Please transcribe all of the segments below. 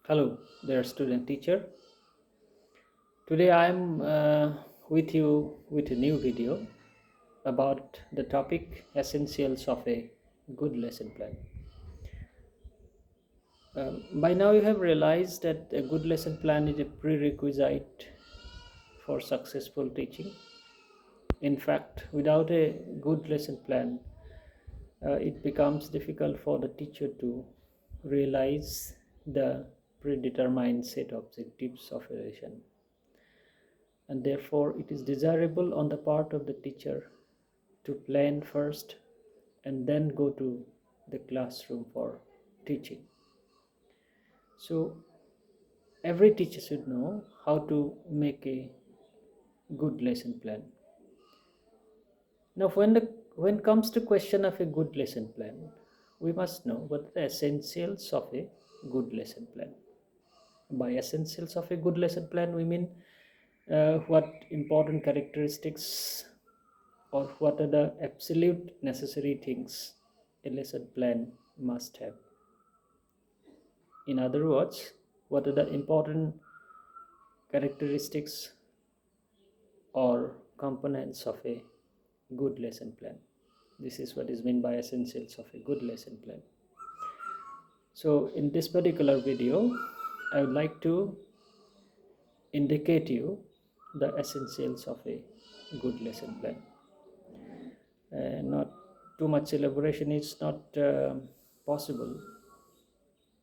Hello, dear student teacher. Today I am with you with a new video about the topic essentials of a good lesson plan. By now you have realized that a good lesson plan is a prerequisite for successful teaching. In fact, without a good lesson plan, it becomes difficult for the teacher to realize the predetermined set objectives of a lesson, and therefore it is desirable on the part of the teacher to plan first and then go to the classroom for teaching. So every teacher should know how to make a good lesson plan. Now when comes to question of a good lesson plan, we must know what are the essentials of a good lesson plan. By essentials of a good lesson plan, we mean what important characteristics or what are the absolute necessary things a lesson plan must have. In other words, what are the important characteristics or components of a good lesson plan? This is what is meant by essentials of a good lesson plan. So in this particular video, I would like to indicate you the essentials of a good lesson plan. Not too much elaboration is not possible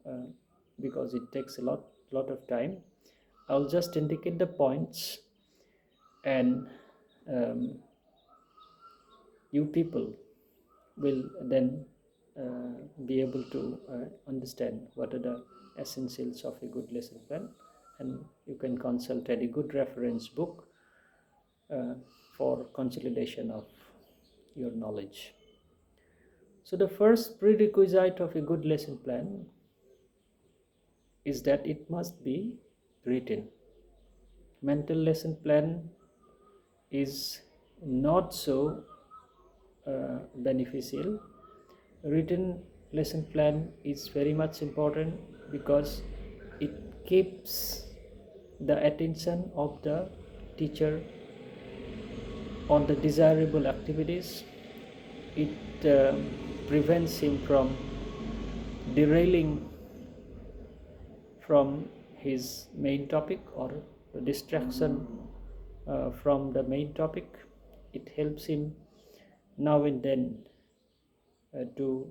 uh, because it takes a lot of time. I'll just indicate the points, and um, you people will then be able to understand what are the essentials of a good lesson plan, and you can consult a good reference book uh, for consolidation of your knowledge. So the first prerequisite of a good lesson plan is that it must be written. Mental lesson plan is not so beneficial. Written lesson plan is very much important because it keeps the attention of the teacher on the desirable activities. It prevents him from derailing from his main topic or the distraction from the main topic. It helps him now and then to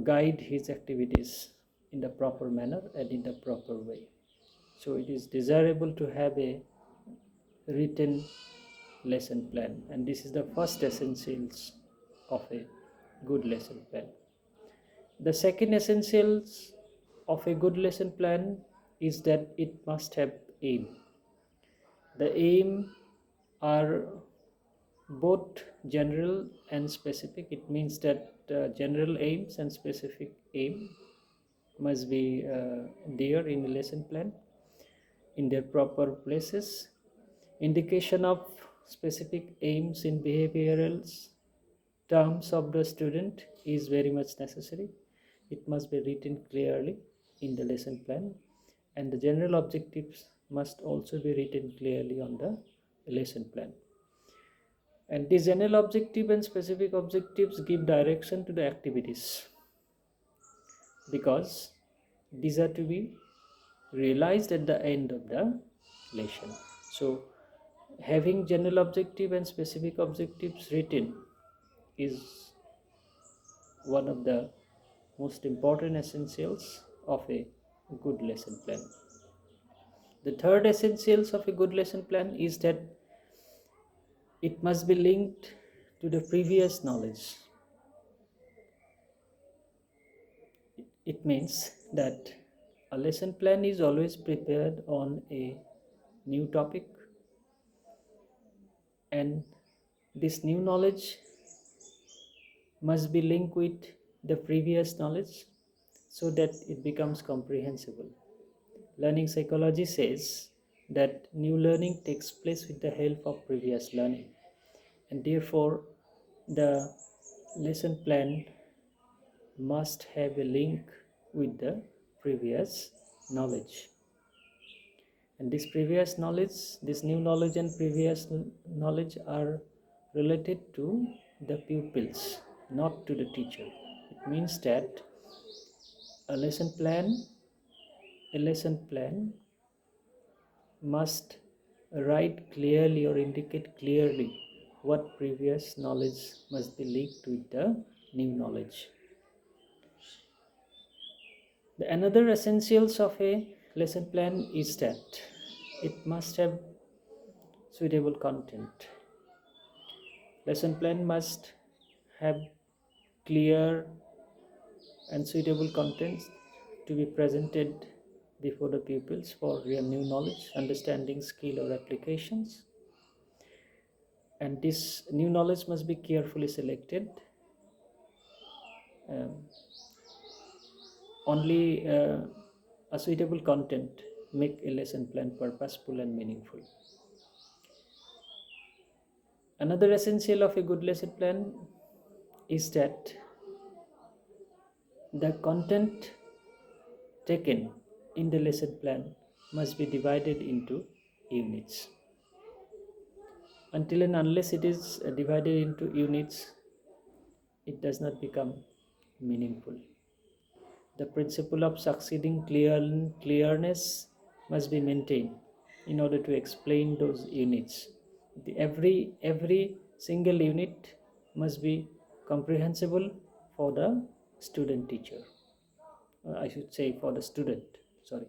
guide his activities in the proper manner and in the proper way. So it is desirable to have a written lesson plan, and this is the first essentials of a good lesson plan. The second essentials of a good lesson plan is that it must have aim. The aim are both general and specific. It means that general aims and specific aim must be there in a lesson plan in their proper places. Indication of specific aims in behavioral terms of the student is very much necessary. It must be written clearly in the lesson plan, and the general objectives must also be written clearly on the lesson plan. And the general objective and specific objectives give direction to the activities, because these are to be realized at the end of the lesson. So having general objective and specific objectives written is one of the most important essentials of a good lesson plan. The third essentials of a good lesson plan is that it must be linked to the previous knowledge. It means that a lesson plan is always prepared on a new topic, and this new knowledge must be linked with the previous knowledge so that it becomes comprehensible. Learning psychology says that new learning takes place with the help of previous learning, and therefore the lesson plan must have a link with the previous knowledge. And this previous knowledge, this new knowledge and previous knowledge are related to the pupils, not to the teacher. It means that a lesson plan must write clearly or indicate clearly what previous knowledge must be linked with the new knowledge. Another essentials of a lesson plan is that it must have suitable content. Lesson plan must have clear and suitable contents to be presented before the pupils for their new knowledge, understanding, skill, or applications. And this new knowledge must be carefully selected. Only a suitable content make a lesson plan purposeful and meaningful. Another essential of a good lesson plan is that the content taken in the lesson plan must be divided into units. Until and unless it is divided into units, it does not become meaningful. The principle of succeeding clearness must be maintained in order to explain those units. Every single unit must be comprehensible for the student teacher. I should say for the student. Sorry.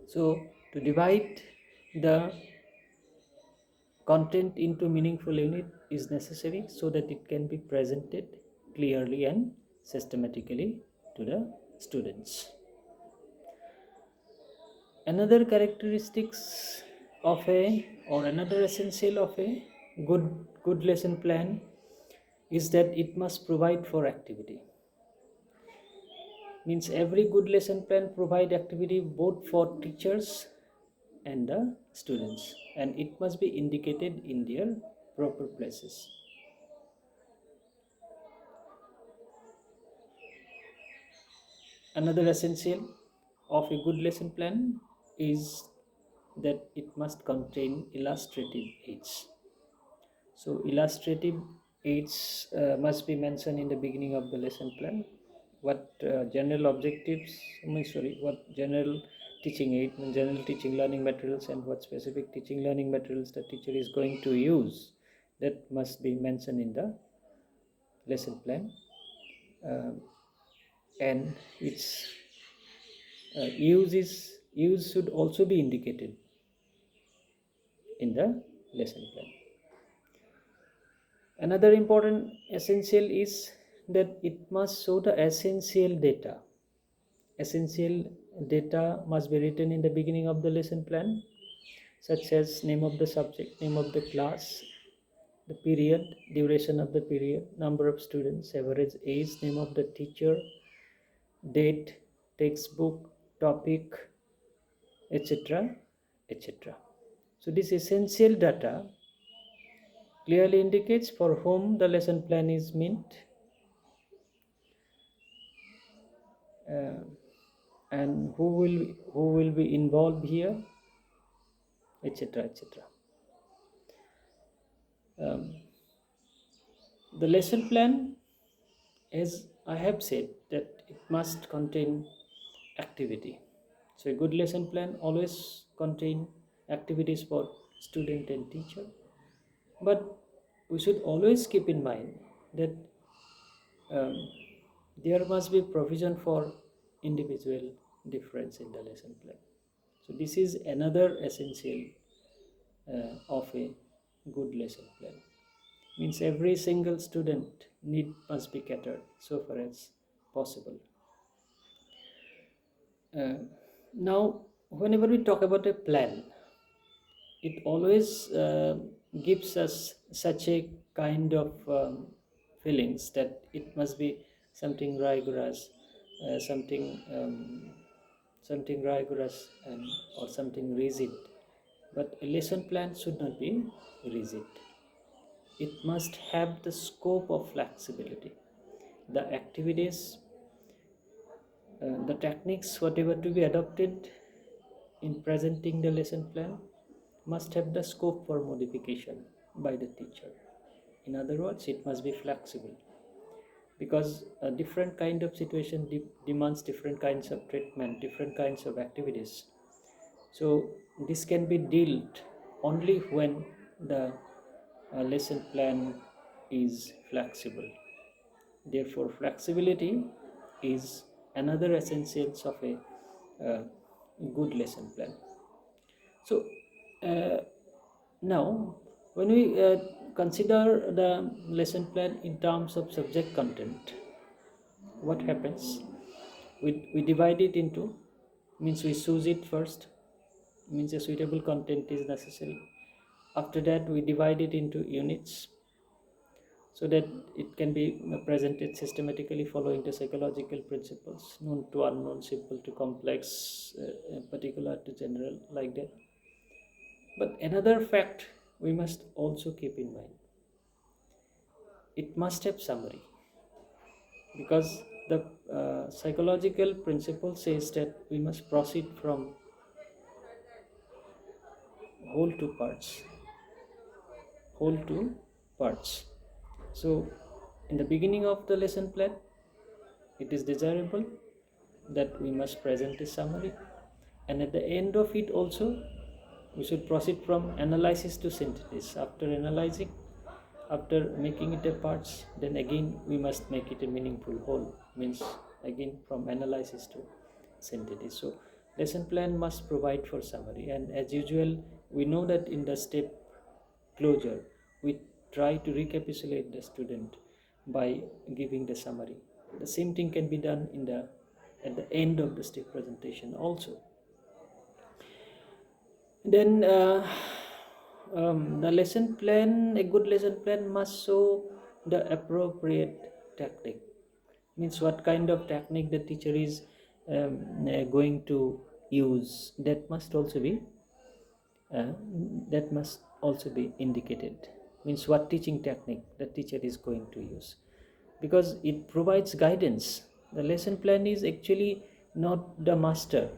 So to divide the content into meaningful unit is necessary so that it can be presented clearly and systematically to the students. Another characteristics of another essential of a good lesson plan is that it must provide for activity. Means every good lesson plan provide activity both for teachers and the students, and it must be indicated in their proper places. Another essential of a good lesson plan is that it must contain illustrative aids. So illustrative aids must be mentioned in the beginning of the lesson plan. What general objectives, what general teaching aid, general teaching learning materials, and what specific teaching learning materials the teacher is going to use, that must be mentioned in the lesson plan. And its use should also be indicated in the lesson plan. Another important essential is that it must show the essential data. Essential data must be written in the beginning of the lesson plan, such as name of the subject, name of the class, the period, duration of the period, number of students, average age, name of the teacher, date, textbook, topic, etc., etc. So this essential data clearly indicates for whom the lesson plan is meant, and who will be involved here, etc., etc. The lesson plan, as I have said, that it must contain activity. So a good lesson plan always contain activities for student and teacher, but we should always keep in mind that there must be provision for individual difference in the lesson plan. So this is another essential of a good lesson plan. Means every single student need must be catered so far as possible. Now, whenever we talk about a plan, it always gives us such a kind of feelings that it must be something rigorous, something rigorous or something rigid. But a lesson plan should not be rigid. It must have the scope of flexibility. The activities The techniques, whatever to be adopted in presenting the lesson plan, must have the scope for modification by the teacher. In other words, it must be flexible, because a different kind of situation demands different kinds of treatment, different kinds of activities. So this can be dealt only when the lesson plan is flexible. Therefore, flexibility is another essentials of a uh, good lesson plan. So now, when we consider the lesson plan in terms of subject content, what happens? We divide it into, means we choose it first, means a suitable content is necessary. After that, we divide it into units so that it can be presented systematically following the psychological principles, known to unknown, simple to complex, particular to general, like that. But another fact we must also keep in mind, it must have summary, because the psychological principle says that we must proceed from whole to parts, whole to parts. So in the beginning of the lesson plan, it is desirable that we must present a summary, and at the end of it also we should proceed from analysis to synthesis. After analyzing, after making it a parts, then again we must make it a meaningful whole, means again from analysis to synthesis. So lesson plan must provide for summary, and as usual we know that in the step closure we try to recapitulate the student by giving the summary. The same thing can be done in the at the end of the step presentation also. Then the lesson plan, a good lesson plan must show the appropriate technique, means what kind of technique the teacher is going to use, that must also be uh, indicated, means what teaching technique the teacher is going to use, because it provides guidance. The lesson plan is actually not the master.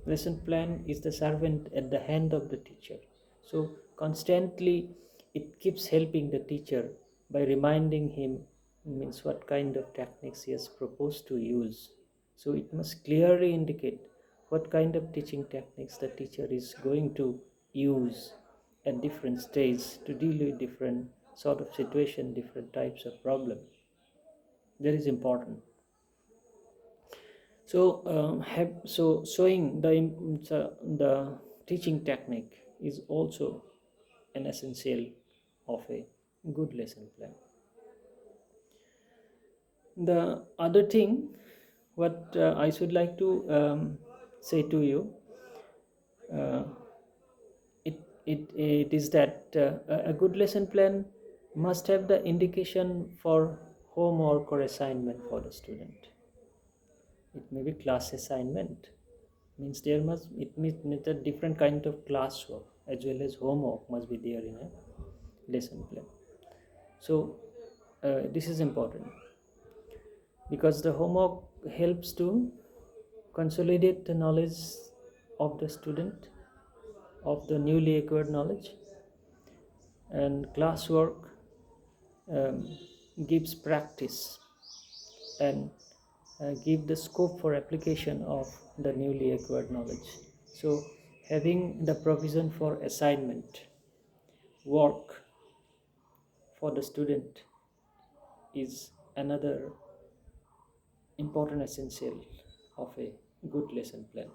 Lesson plan is the servant at the hand of the teacher. So constantly it keeps helping the teacher by reminding him, means what kind of techniques he has proposed to use. So it must clearly indicate what kind of teaching techniques the teacher is going to use at different stages to deal with different sort of situation, different types of problem. That is important. So showing the teaching technique is also an essential of a good lesson plan. The other thing what I should like to say to you, uh, it is that a good lesson plan must have the indication for homework or assignment for the student. It may be class assignment, means there must, it means a different kind of classwork as well as homework must be there in a lesson plan. So this is important, because the homework helps to consolidate the knowledge of the student, of the newly acquired knowledge, and classwork gives practice and give the scope for application of the newly acquired knowledge. So having the provision for assignment work for the student is another important essential of a good lesson plan.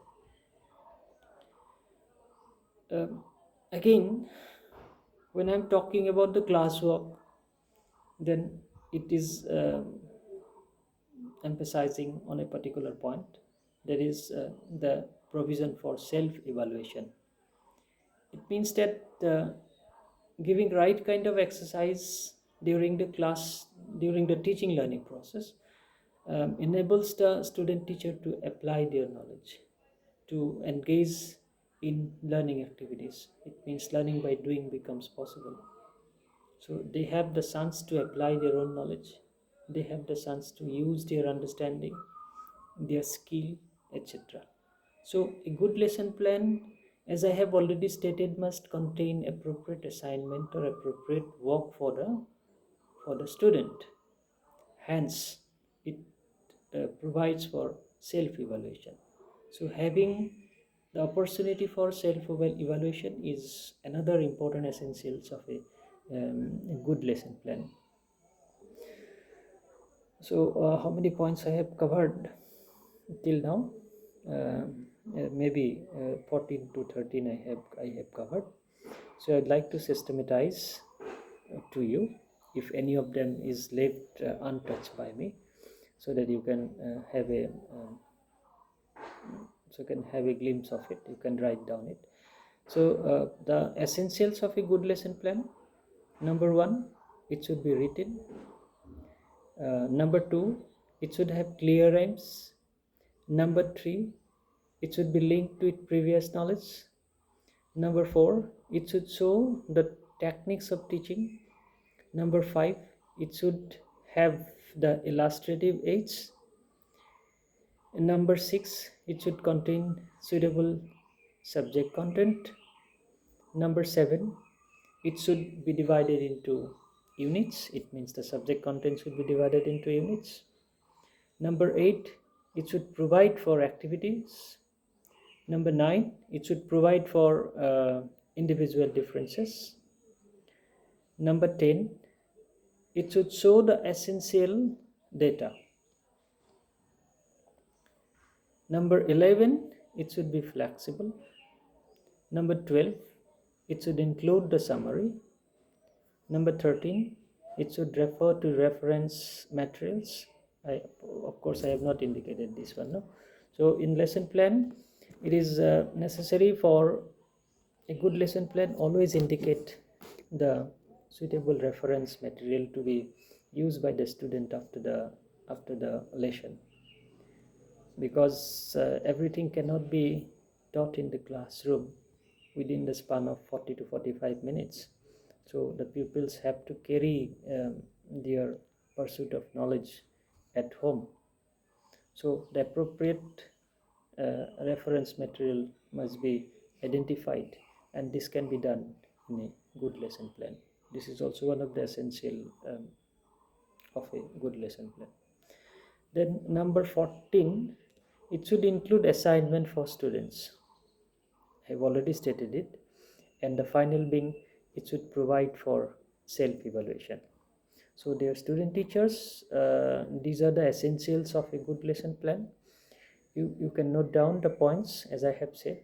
Again, when I'm talking about the classwork, then it is emphasizing on a particular point, that is the provision for self-evaluation. It means that giving right kind of exercise during the class, during the teaching learning process, enables the student teacher to apply their knowledge, to engage in learning activities. It means learning by doing becomes possible. So they have the chance to apply their own knowledge, they have the chance to use their understanding, their skill, etc. So a good lesson plan, as I have already stated, must contain appropriate assignment or appropriate work for the student. Hence, it provides for self-evaluation. So having the opportunity for self-evaluation is another important essentials of a good lesson plan. So how many points I have covered till now? Maybe 14 to 13 I have covered. So I'd like to systematize to you if any of them is left untouched by me, so that you can have a glimpse of it. You can write down it. So the essentials of a good lesson plan: number one, it should be written. Number two, it should have clear aims. Number three, it should be linked with previous knowledge. Number four, it should show the techniques of teaching. Number five, it should have the illustrative aids. Number six, it should contain suitable subject content. Number seven, it should be divided into units. It means the subject content should be divided into units. Number eight, it should provide for activities. Number nine, it should provide for individual differences. Number 10, it should show the essential data. Number 11, it should be flexible. Number 12, it should include the summary. Number 13, it should refer to reference materials. Of course, I have not indicated this one. No? So in lesson plan, it is necessary for a good lesson plan always indicate the suitable reference material to be used by the student after the lesson, because everything cannot be taught in the classroom within the span of 40 to 45 minutes. So the pupils have to carry their pursuit of knowledge at home. So the appropriate reference material must be identified, and this can be done in a good lesson plan. This is also one of the essential of a good lesson plan. Then number 14, it should include assignment for students. I have already stated it. And the final being, it should provide for self-evaluation. So dear student teachers, these are the essentials of a good lesson plan. You can note down the points as I have said,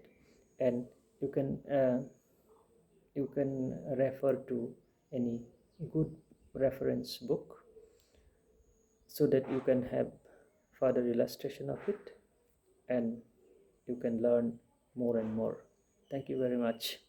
and you can refer to any good reference book, so that you can have further illustration of it and you can learn more and more. Thank you very much.